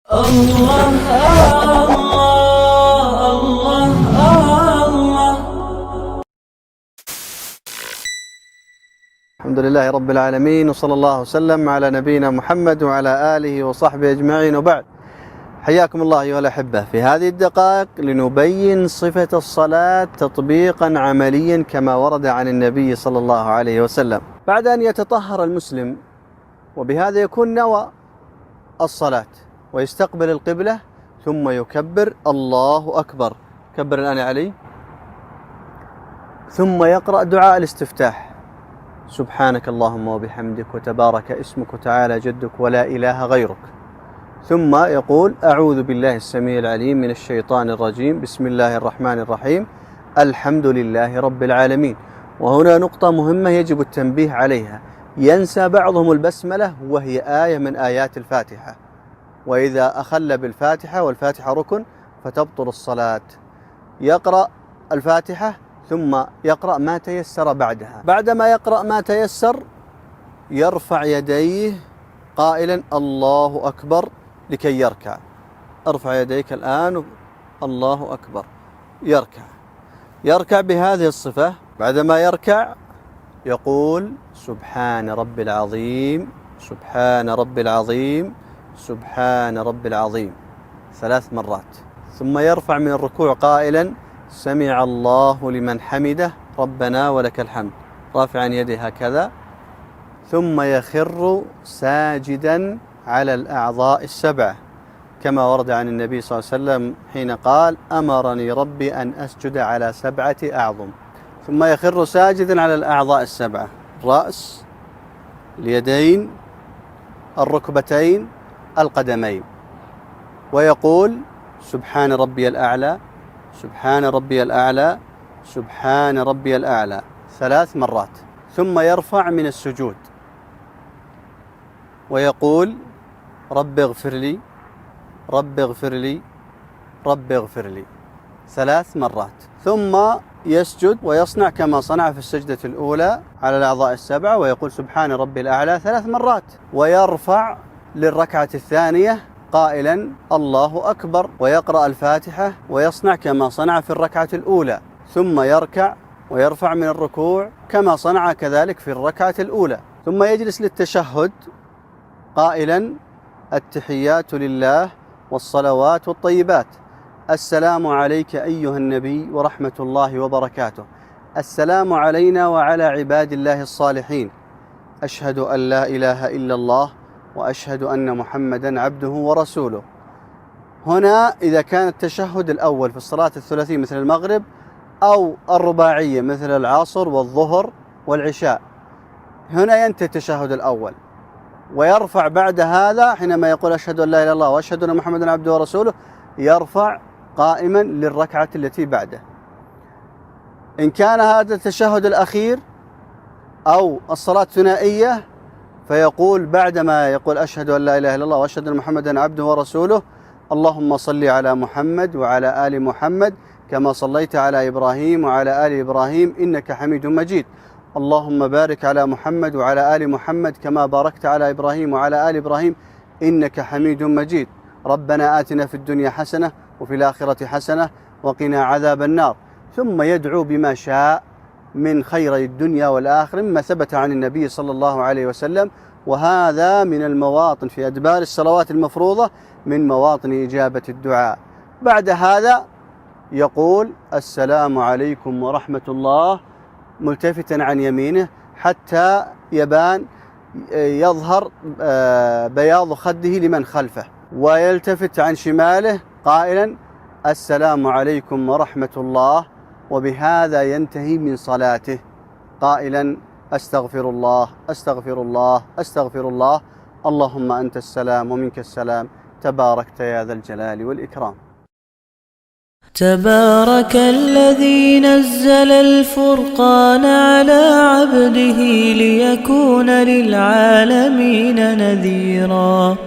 الله الله الله. الحمد لله رب العالمين، وصلى الله وسلم على نبينا محمد وعلى آله وصحبه أجمعين، وبعد. حياكم الله أيها الأحبة. في هذه الدقائق لنبين صفة الصلاة تطبيقا عمليا كما ورد عن النبي صلى الله عليه وسلم. بعد أن يتطهر المسلم وبهذا يكون نوى الصلاة ويستقبل القبلة، ثم يكبر الله أكبر، كبر الآن يا علي، ثم يقرأ دعاء الاستفتاح: سبحانك اللهم وبحمدك وتبارك اسمك وتعالى جدك ولا إله غيرك. ثم يقول: أعوذ بالله السميع العليم من الشيطان الرجيم، بسم الله الرحمن الرحيم، الحمد لله رب العالمين. وهنا نقطة مهمة يجب التنبيه عليها: ينسى بعضهم البسملة وهي آية من آيات الفاتحة، وإذا أخل بالفاتحة والفاتحة ركن فتبطل الصلاة. يقرأ الفاتحة ثم يقرأ ما تيسر بعدها. بعدما يقرأ ما تيسر يرفع يديه قائلا الله أكبر لكي يركع. ارفع يديك الآن، الله أكبر، يركع بهذه الصفة. بعدما يركع يقول: سبحان رب العظيم، سبحان رب العظيم، سبحان رب العظيم 3 مرات. ثم يرفع من الركوع قائلا: سمع الله لمن حمده ربنا ولك الحمد، رافعا يده هكذا. ثم يخر ساجدا على الأعضاء ال7 كما ورد عن النبي صلى الله عليه وسلم حين قال: أمرني ربي أن أسجد على 7 أعظم. ثم يخر ساجدا على الأعضاء ال7: الرأس، اليدين، الركبتين، القدمين، ويقول: سبحان ربي الأعلى، سبحان ربي الأعلى، سبحان ربي الأعلى 3 مرات. ثم يرفع من السجود ويقول: رب اغفر لي، رب اغفر لي، رب اغفر لي 3 مرات. ثم يسجد ويصنع كما صنع في السجدة الأولى على الأعضاء ال7، ويقول: سبحان ربي الأعلى 3 مرات. ويرفع للركعة الثانية قائلا: الله أكبر، ويقرأ الفاتحة ويصنع كما صنع في الركعة الأولى. ثم يركع ويرفع من الركوع كما صنع كذلك في الركعة الأولى. ثم يجلس للتشهد قائلا: التحيات لله والصلوات والطيبات، السلام عليك أيها النبي ورحمة الله وبركاته، السلام علينا وعلى عباد الله الصالحين، أشهد أن لا إله إلا الله وأشهد أن محمدا عبده ورسوله. هنا إذا كان التشهد الأول في الصلاة الثلاثية مثل المغرب، أو الرباعية مثل العصر والظهر والعشاء، هنا ينتهي التشهد الأول، ويرفع بعد هذا حينما يقول: أشهد أن لا إله إلا الله وأشهد أن محمدا عبده ورسوله، يرفع قائما للركعة التي بعده. إن كان هذا التشهد الأخير أو الصلاة ثنائية فيقول بعدما يقول: أشهد أن لا إله إلا الله وأشهد أن محمدا عبده ورسوله، اللهم صل على محمد وعلى آل محمد كما صليت على إبراهيم وعلى آل إبراهيم إنك حميد مجيد، اللهم بارك على محمد وعلى آل محمد كما باركت على إبراهيم وعلى آل إبراهيم إنك حميد مجيد، ربنا آتنا في الدنيا حسنة وفي الآخرة حسنة وقنا عذاب النار. ثم يدعو بما شاء من خيري الدنيا والآخرة مما ثبت عن النبي صلى الله عليه وسلم، وهذا من المواطن في أدبار الصلوات المفروضة من مواطن إجابة الدعاء. بعد هذا يقول: السلام عليكم ورحمة الله، ملتفتا عن يمينه حتى يظهر بياض خده لمن خلفه، ويلتفت عن شماله قائلا: السلام عليكم ورحمة الله، وبهذا ينتهي من صلاته قائلا: أستغفر الله، أستغفر الله، أستغفر الله، اللهم أنت السلام ومنك السلام، تباركت يا ذا الجلال والإكرام. تبارك الذي نزل الفرقان على عبده ليكون للعالمين نذيرا.